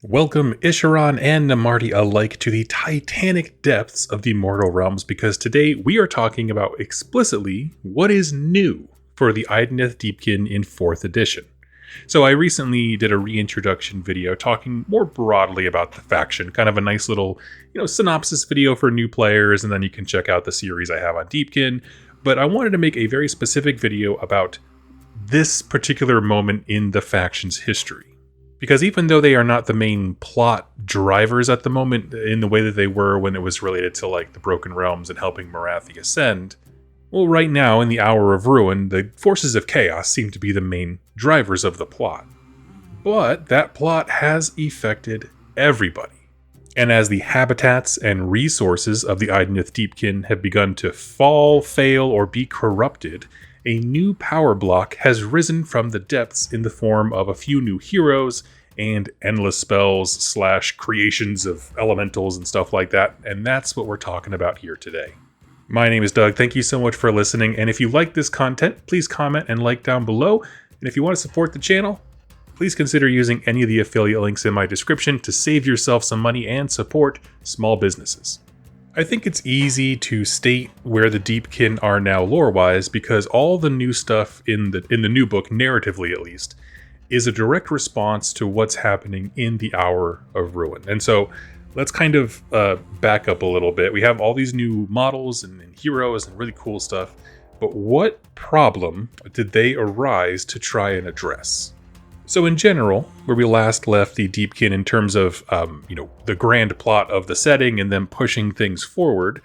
Welcome Isharon and Namarti alike to the titanic depths of the mortal realms, because today we are talking about explicitly what is new for the Idoneth Deepkin in 4th edition. So I recently did a reintroduction video talking more broadly about the faction, kind of a nice little, synopsis video for new players, and then you can check out the series I have on Deepkin. But I wanted to make a very specific video about this particular moment in the faction's history. Because even though they are not the main plot drivers at the moment in the way that they were when it was related to like the Broken Realms and helping Morathi ascend, well, right now in the Hour of Ruin, the forces of chaos seem to be the main drivers of the plot. But that plot has affected everybody. And as the habitats and resources of the Idoneth Deepkin have begun to fall, fail, or be corrupted, a new power block has risen from the depths in the form of a few new heroes and endless spells / creations of elementals and stuff like that, and that's what we're talking about here today. My name is Doug, thank you so much for listening, and if you like this content, please comment and like down below, and if you want to support the channel, please consider using any of the affiliate links in my description to save yourself some money and support small businesses. I think it's easy to state where the Deepkin are now lore-wise because all the new stuff in the new book, narratively at least, is a direct response to what's happening in the Hour of Ruin. And so let's kind of back up a little bit. We have all these new models and heroes and really cool stuff, but what problem did they arise to try and address? So in general, where we last left the Deepkin in terms of, the grand plot of the setting and them pushing things forward,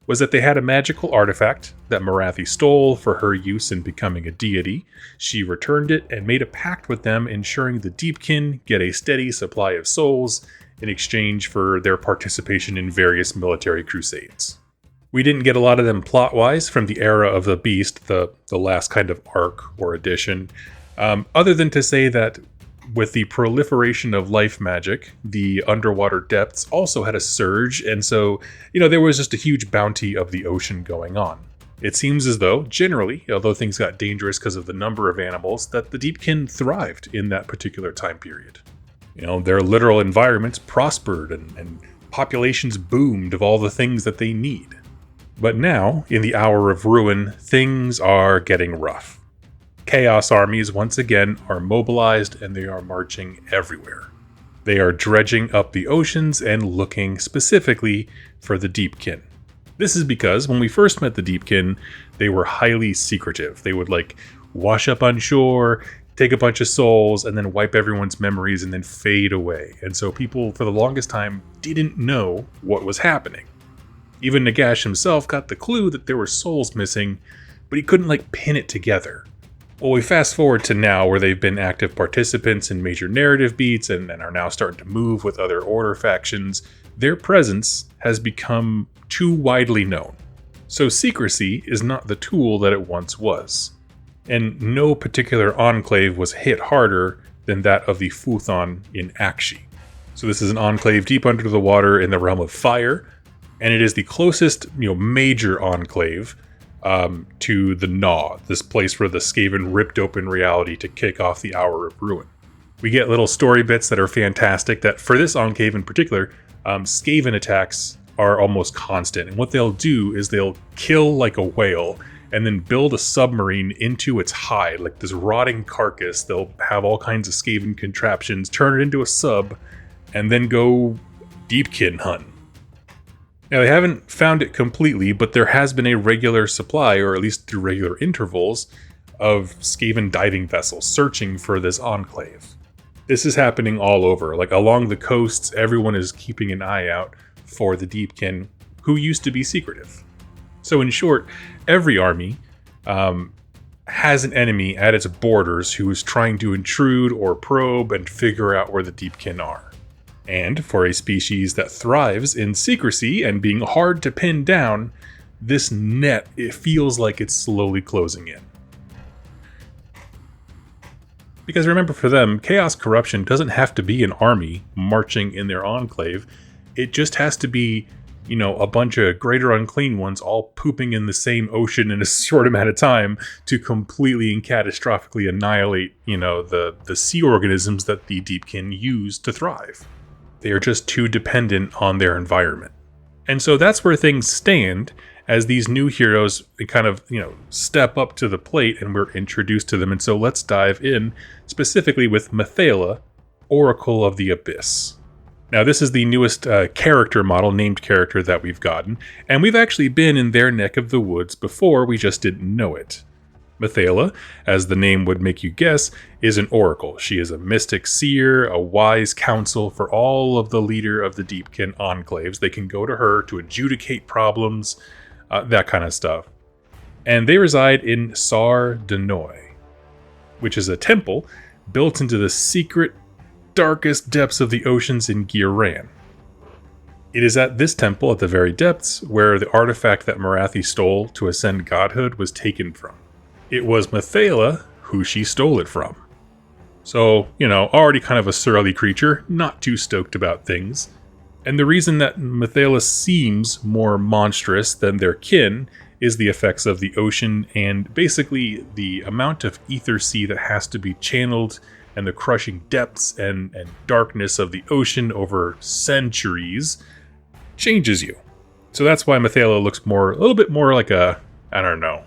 was that they had a magical artifact that Morathi stole for her use in becoming a deity. She returned it and made a pact with them, ensuring the Deepkin get a steady supply of souls in exchange for their participation in various military crusades. We didn't get a lot of them plot-wise from the era of the Beast, the last kind of arc or edition, other than to say that with the proliferation of life magic, the underwater depths also had a surge, and so, there was just a huge bounty of the ocean going on. It seems as though, generally, although things got dangerous because of the number of animals, that the Deepkin thrived in that particular time period. Their literal environments prospered and populations boomed of all the things that they need. But now, in the Hour of Ruin, things are getting rough. Chaos armies once again are mobilized and they are marching everywhere. They are dredging up the oceans and looking specifically for the Deepkin. This is because when we first met the Deepkin, they were highly secretive. They would wash up on shore, take a bunch of souls, and then wipe everyone's memories and then fade away. And so people for the longest time didn't know what was happening. Even Nagash himself got the clue that there were souls missing, but he couldn't pin it together. Well, we fast forward to now where they've been active participants in major narrative beats and are now starting to move with other Order factions. Their presence has become too widely known. So secrecy is not the tool that it once was. And no particular enclave was hit harder than that of the Futhon in Akshi. So this is an enclave deep under the water in the realm of fire, and it is the closest, major enclave to the Gnaw, this place where the Skaven ripped open reality to kick off the Hour of Ruin. We get little story bits that are fantastic, that for this enclave in particular, Skaven attacks are almost constant. And what they'll do is they'll kill like a whale and then build a submarine into its hide, like this rotting carcass. They'll have all kinds of Skaven contraptions, turn it into a sub, and then go Deepkin hunt. Now, they haven't found it completely, but there has been a regular supply, or at least through regular intervals, of Skaven diving vessels searching for this enclave. This is happening all over. Along the coasts, everyone is keeping an eye out for the Deepkin, who used to be secretive. So in short, every army has an enemy at its borders who is trying to intrude or probe and figure out where the Deepkin are. And for a species that thrives in secrecy and being hard to pin down, this net, it feels like it's slowly closing in. Because remember, for them, chaos corruption doesn't have to be an army marching in their enclave. It just has to be, a bunch of greater unclean ones all pooping in the same ocean in a short amount of time to completely and catastrophically annihilate, the sea organisms that the Deepkin use to thrive. They are just too dependent on their environment. And so that's where things stand as these new heroes kind of, step up to the plate and we're introduced to them. And so let's dive in specifically with Maila, Oracle of the Abyss. Now, this is the newest character model, named character that we've gotten, and we've actually been in their neck of the woods before, we just didn't know it. Maila, as the name would make you guess, is an oracle. She is a mystic seer, a wise counsel for all of the leader of the Deepkin enclaves. They can go to her to adjudicate problems, that kind of stuff. And they reside in Sar Denoy, which is a temple built into the secret, darkest depths of the oceans in Giran. It is at this temple, at the very depths, where the artifact that Morathi stole to ascend godhood was taken from. It was Maila who she stole it from. So, already kind of a surly creature, not too stoked about things. And the reason that Maila seems more monstrous than their kin is the effects of the ocean and basically the amount of ether sea that has to be channeled and the crushing depths and darkness of the ocean over centuries changes you. So that's why Maila looks a little bit more like I don't know.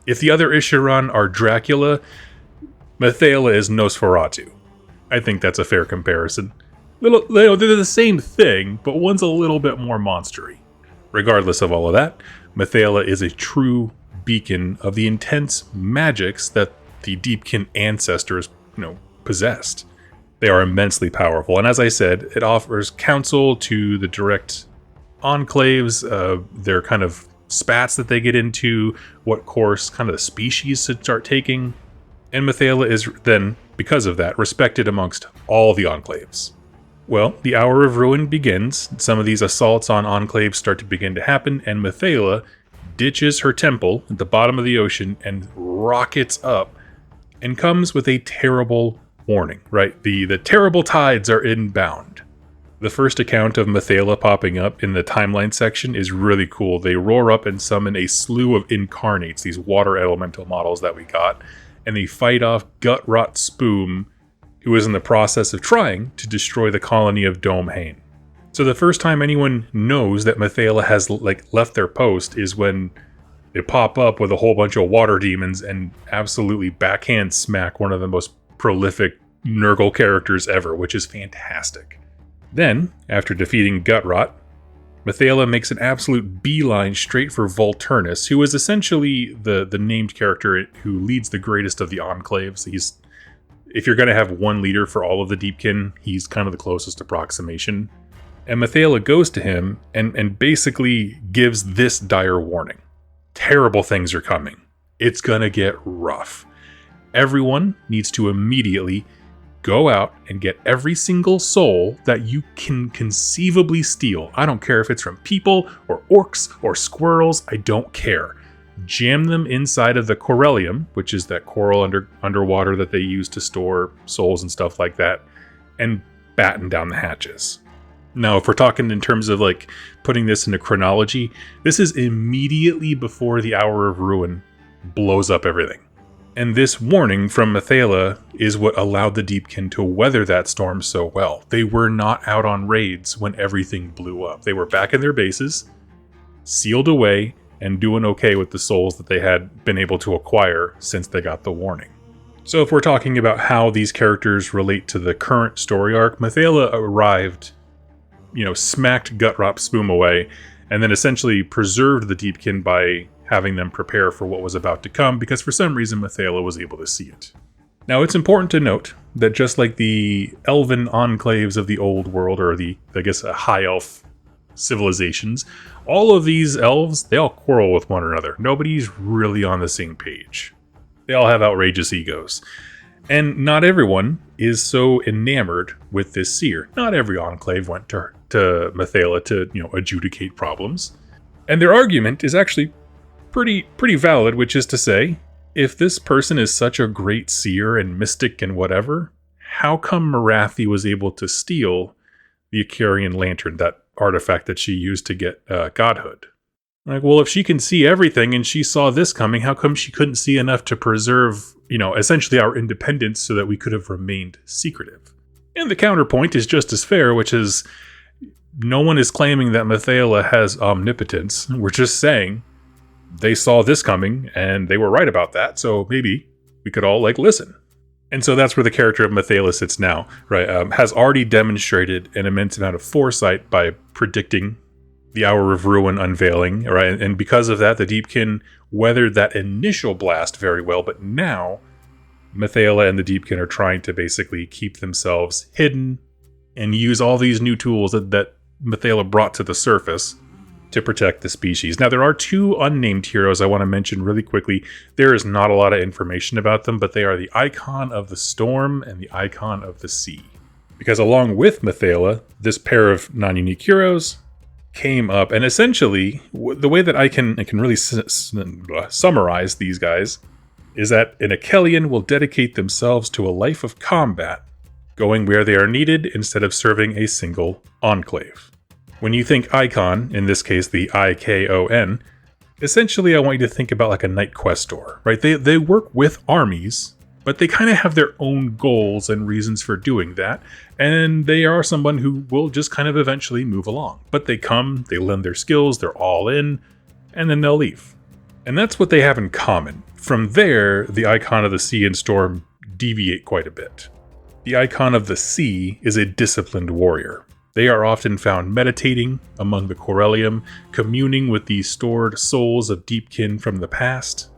If the other Ishiran are Dracula, Maila is Nosferatu. I think that's a fair comparison. They're the same thing, but one's a little bit more monstery. Regardless of all of that, Maila is a true beacon of the intense magics that the Deepkin ancestors, possessed. They are immensely powerful, and as I said, it offers counsel to the direct enclaves, their kind of spats that they get into, what course kind of the species should start taking, and Maila is then, because of that, respected amongst all the enclaves. Well, the Hour of Ruin begins, some of these assaults on enclaves start to begin to happen, and Maila ditches her temple at the bottom of the ocean and rockets up, and comes with a terrible warning, right? The terrible tides are inbound. The first account of Maila popping up in the timeline section is really cool. They roar up and summon a slew of Incarnates, these water elemental models that we got, and they fight off Gut-Rot Spoom, who is in the process of trying to destroy the colony of Dome Hain. So the first time anyone knows that Maila has left their post is when they pop up with a whole bunch of water demons and absolutely backhand smack one of the most prolific Nurgle characters ever, which is fantastic. Then, after defeating Gut-Rot, Maila makes an absolute beeline straight for Volturnus, who is essentially the named character who leads the greatest of the enclaves. If you're going to have one leader for all of the Deepkin, he's kind of the closest approximation. And Maila goes to him and basically gives this dire warning. Terrible things are coming. It's going to get rough. Everyone needs to immediately go out and get every single soul that you can conceivably steal. I don't care if it's from people or orcs or squirrels. I don't care. Jam them inside of the Corellium, which is that coral underwater that they use to store souls and stuff like that, and batten down the hatches. Now, if we're talking in terms of putting this into chronology, this is immediately before the Hour of Ruin blows up everything. And this warning from Maila is what allowed the Deepkin to weather that storm so well. They were not out on raids when everything blew up. They were back in their bases, sealed away, and doing okay with the souls that they had been able to acquire since they got the warning. So if we're talking about how these characters relate to the current story arc, Maila arrived, smacked Gut-Rot Spoom away, and then essentially preserved the Deepkin by having them prepare for what was about to come, because for some reason Maila was able to see it. Now, it's important to note that just like the elven enclaves of the old world, or high elf civilizations, all of these elves, they all quarrel with one another. Nobody's really on the same page. They all have outrageous egos. And not everyone is so enamored with this seer. Not every enclave went to Maila to, adjudicate problems. And their argument is actually pretty valid, which is to say, if this person is such a great seer and mystic and whatever, how come Morathi was able to steal the Icarian Lantern, that artifact that she used to get godhood? Well, if she can see everything and she saw this coming, how come she couldn't see enough to preserve, essentially our independence so that we could have remained secretive? And the counterpoint is just as fair, which is no one is claiming that Maila has omnipotence. We're just saying they saw this coming and they were right about that, so maybe we could all listen. And so that's where the character of Maila sits now, right? Has already demonstrated an immense amount of foresight by predicting the Hour of Ruin unveiling, right? And because of that, the Deepkin weathered that initial blast very well, but now Maila and the Deepkin are trying to basically keep themselves hidden and use all these new tools that Maila brought to the surface to protect the species. Now, there are two unnamed heroes I want to mention really quickly. There is not a lot of information about them, but they are the Icon of the Storm and the Icon of the Sea. Because along with Maila, this pair of non-unique heroes came up, and essentially, the way that I can really summarize these guys is that an Achelian will dedicate themselves to a life of combat, going where they are needed instead of serving a single enclave. When you think Icon, in this case the Ikon, essentially I want you to think about a Knight Questor, right? They work with armies, but they kind of have their own goals and reasons for doing that, and they are someone who will just kind of eventually move along. But they come, they lend their skills, they're all in, and then they'll leave. And that's what they have in common. From there, the Icon of the Sea and Storm deviate quite a bit. The Icon of the Sea is a disciplined warrior. They are often found meditating among the Corellium, communing with the stored souls of Deepkin from the past,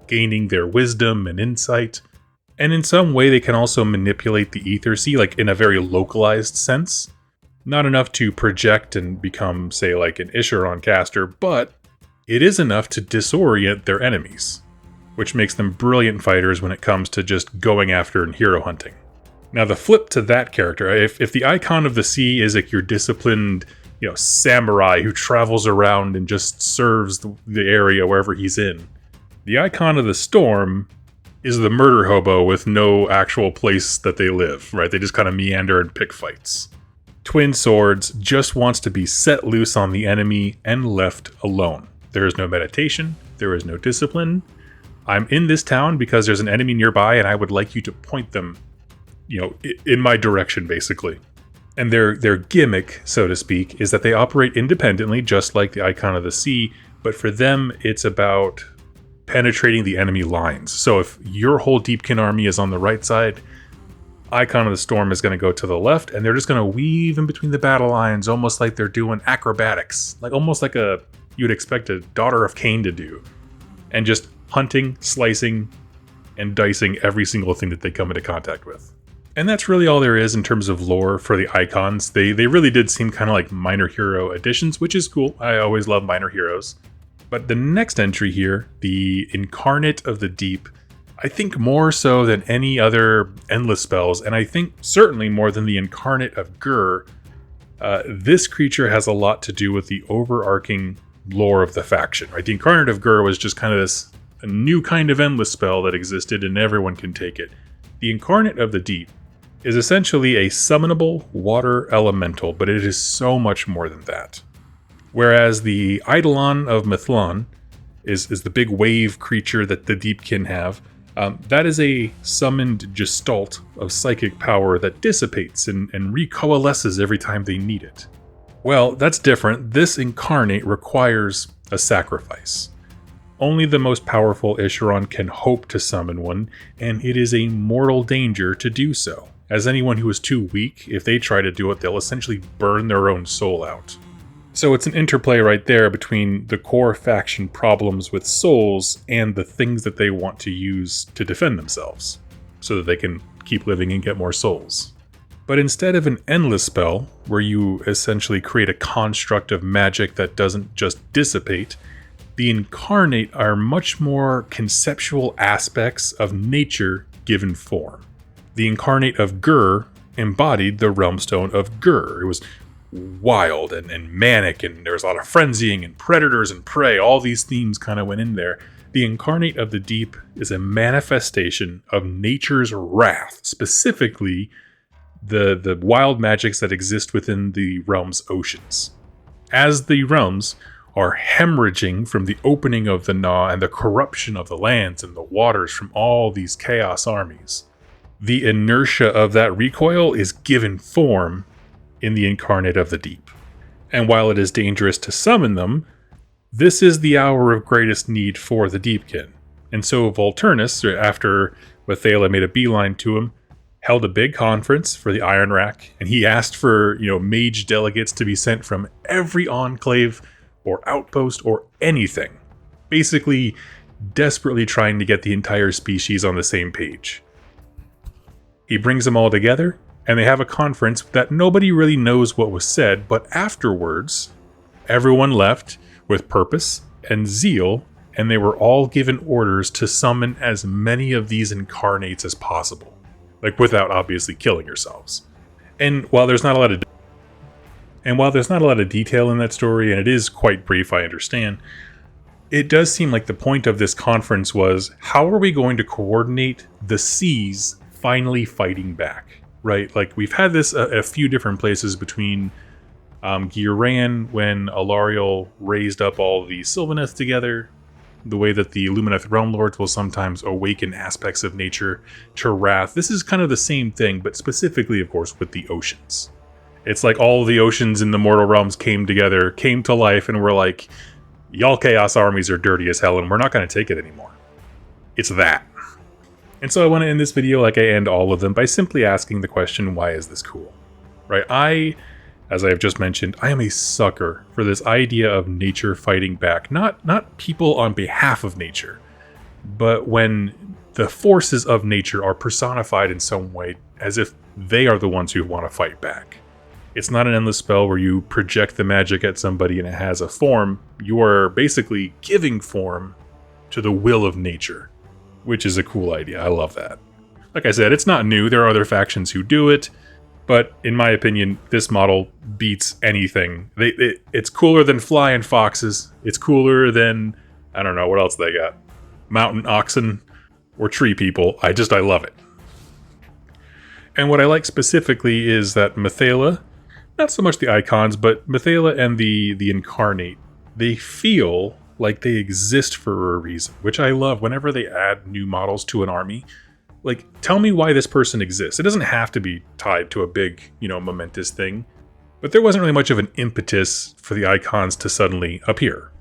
gaining their wisdom and insight, and in some way they can also manipulate the Ether Sea, in a very localized sense. Not enough to project and become, say, an Isharon caster, but it is enough to disorient their enemies, which makes them brilliant fighters when it comes to just going after and hero hunting. Now, the flip to that character, if the Icon of the Sea is your disciplined, samurai who travels around and just serves the area wherever he's in, the Icon of the Storm is the murder hobo with no actual place that they live, right? They just kind of meander and pick fights. Twin Swords just wants to be set loose on the enemy and left alone. There is no meditation, there is no discipline. I'm in this town because there's an enemy nearby and I would like you to point them in my direction, basically. And their gimmick, so to speak, is that they operate independently, just like the Icon of the Sea, but for them, it's about penetrating the enemy lines. So if your whole Deepkin army is on the right side, Icon of the Storm is going to go to the left, and they're just going to weave in between the battle lines, almost like they're doing acrobatics, almost like you'd expect a Daughter of Cain to do, and just hunting, slicing, and dicing every single thing that they come into contact with. And that's really all there is in terms of lore for the icons. They really did seem kind of like minor hero additions, which is cool. I always love minor heroes. But the next entry here, the Incarnate of the Deep, I think more so than any other endless spells, and I think certainly more than the Incarnate of Gur, this creature has a lot to do with the overarching lore of the faction, right? The Incarnate of Gur was just kind of a new kind of endless spell that existed and everyone can take it. The Incarnate of the Deep is essentially a summonable water elemental, but it is so much more than that. Whereas the Eidolon of Mithlon is the big wave creature that the Deepkin have, that is a summoned gestalt of psychic power that dissipates and recoalesces every time they need it. Well, that's different. This incarnate requires a sacrifice. Only the most powerful Isharon can hope to summon one, and it is a mortal danger to do so. As anyone who is too weak, if they try to do it, they'll essentially burn their own soul out. So it's an interplay right there between the core faction problems with souls and the things that they want to use to defend themselves, so that they can keep living and get more souls. But instead of an endless spell, where you essentially create a construct of magic that doesn't just dissipate, the Incarnate are much more conceptual aspects of nature given form. The Incarnate of Gur embodied the Realmstone of Gur. It was wild and manic, and there was a lot of frenzying and predators and prey. All these themes kind of went in there. The Incarnate of the Deep is a manifestation of nature's wrath, specifically the wild magics that exist within the realm's oceans. As the realms are hemorrhaging from the opening of the Gnaw and the corruption of the lands and the waters from all these chaos armies, the inertia of that recoil is given form in the Incarnate of the Deep. And while it is dangerous to summon them, this is the hour of greatest need for the Deepkin. And so Volturnus, after Maila made a beeline to him, held a big conference for the Iron Rack, and he asked for, mage delegates to be sent from every enclave or outpost or anything. Basically, desperately trying to get the entire species on the same page. He brings them all together, and they have a conference that nobody really knows what was said, but afterwards, everyone left with purpose and zeal, and they were all given orders to summon as many of these Incarnates as possible. Like, without obviously killing yourselves. And while there's not a lot of detail in that story, and it is quite brief, I understand, it does seem like the point of this conference was, how are we going to coordinate the seas finally fighting back, right? Like, we've had this a few different places between Giraran, when Alariel raised up all the Sylvaneth together, the way that the Lumineth Realm Lords will sometimes awaken aspects of nature to wrath. This is kind of the same thing, but specifically, of course, with the oceans. It's like all the oceans in the mortal realms came together, came to life, and were like, y'all chaos armies are dirty as hell, and we're not going to take it anymore. It's that. And so I want to end this video like I end all of them by simply asking the question, why is this cool? Right? As I have just mentioned, I am a sucker for this idea of nature fighting back. Not people on behalf of nature, but when the forces of nature are personified in some way as if they are the ones who want to fight back. It's not an endless spell where you project the magic at somebody and it has a form. You are basically giving form to the will of nature, which is a cool idea. I love that. Like I said, it's not new. There are other factions who do it. But in my opinion, this model beats anything. It's cooler than flying foxes. It's cooler than, I don't know, what else they got? Mountain oxen or tree people. I love it. And what I like specifically is that Maila, not so much the icons, but Maila and the Incarnate, they feel like they exist for a reason, which I love whenever they add new models to an army. Like, tell me why this person exists. It doesn't have to be tied to a big, momentous thing. But there wasn't really much of an impetus for the icons to suddenly appear.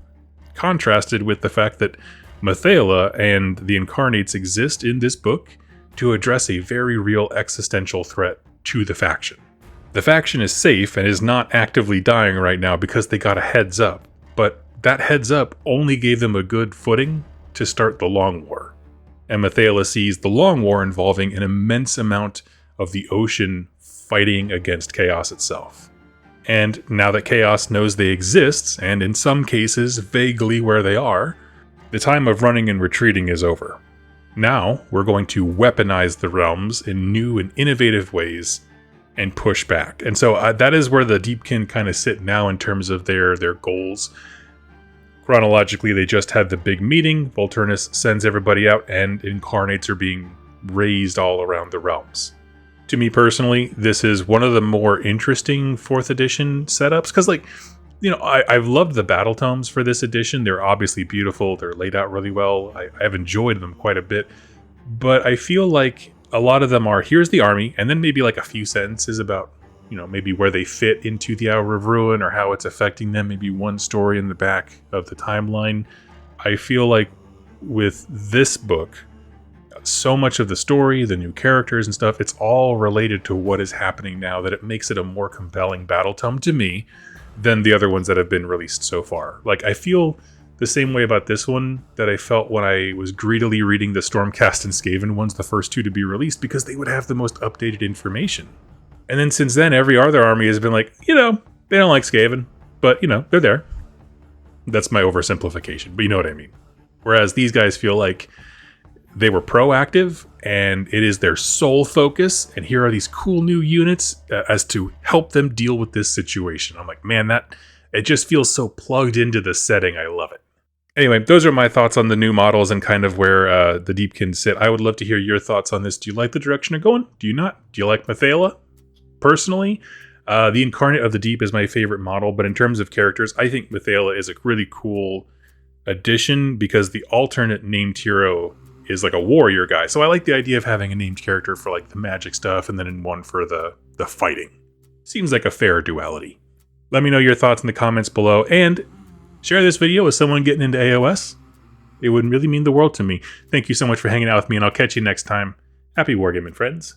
Contrasted with the fact that Maila and the Incarnates exist in this book to address a very real existential threat to the faction. The faction is safe and is not actively dying right now because they got a heads up. But that heads up only gave them a good footing to start the Long War. And Maila sees the Long War involving an immense amount of the ocean fighting against chaos itself. And now that chaos knows they exist, and in some cases vaguely where they are, the time of running and retreating is over. Now we're going to weaponize the realms in new and innovative ways and push back. And so that is where the Deepkin kind of sit now in terms of their goals. Chronologically, they just had the big meeting. Volturnus sends everybody out, and Incarnates are being raised all around the realms. To me personally, this is one of the more interesting 4th edition setups, because, I've loved the battle tomes for this edition. They're obviously beautiful. They're laid out really well. I have enjoyed them quite a bit. But I feel like a lot of them are, here's the army, and then maybe like a few sentences about maybe where they fit into the Hour of Ruin or how it's affecting them, maybe one story in the back of the timeline. I feel like with this book, so much of the story, the new characters and stuff, it's all related to what is happening now, that it makes it a more compelling battle tome to me than the other ones that have been released so far. Like, I feel the same way about this one that I felt when I was greedily reading the Stormcast and Skaven ones, the first 2 to be released, because they would have the most updated information. And then since then, every other army has been like, they don't like Skaven, but, they're there. That's my oversimplification, but you know what I mean. Whereas these guys feel like they were proactive, and it is their sole focus, and here are these cool new units as to help them deal with this situation. I'm like, man, it just feels so plugged into the setting. I love it. Anyway, those are my thoughts on the new models and kind of where the Deepkin sit. I would love to hear your thoughts on this. Do you like the direction they're going? Do you not? Do you like Maila? Personally, the Incarnate of the Deep is my favorite model, but in terms of characters, I think Maila is a really cool addition because the alternate named hero is like a warrior guy. So I like the idea of having a named character for like the magic stuff and then one for the fighting. Seems like a fair duality. Let me know your thoughts in the comments below, and share this video with someone getting into AOS. It would really mean the world to me. Thank you so much for hanging out with me, and I'll catch you next time. Happy wargaming, friends.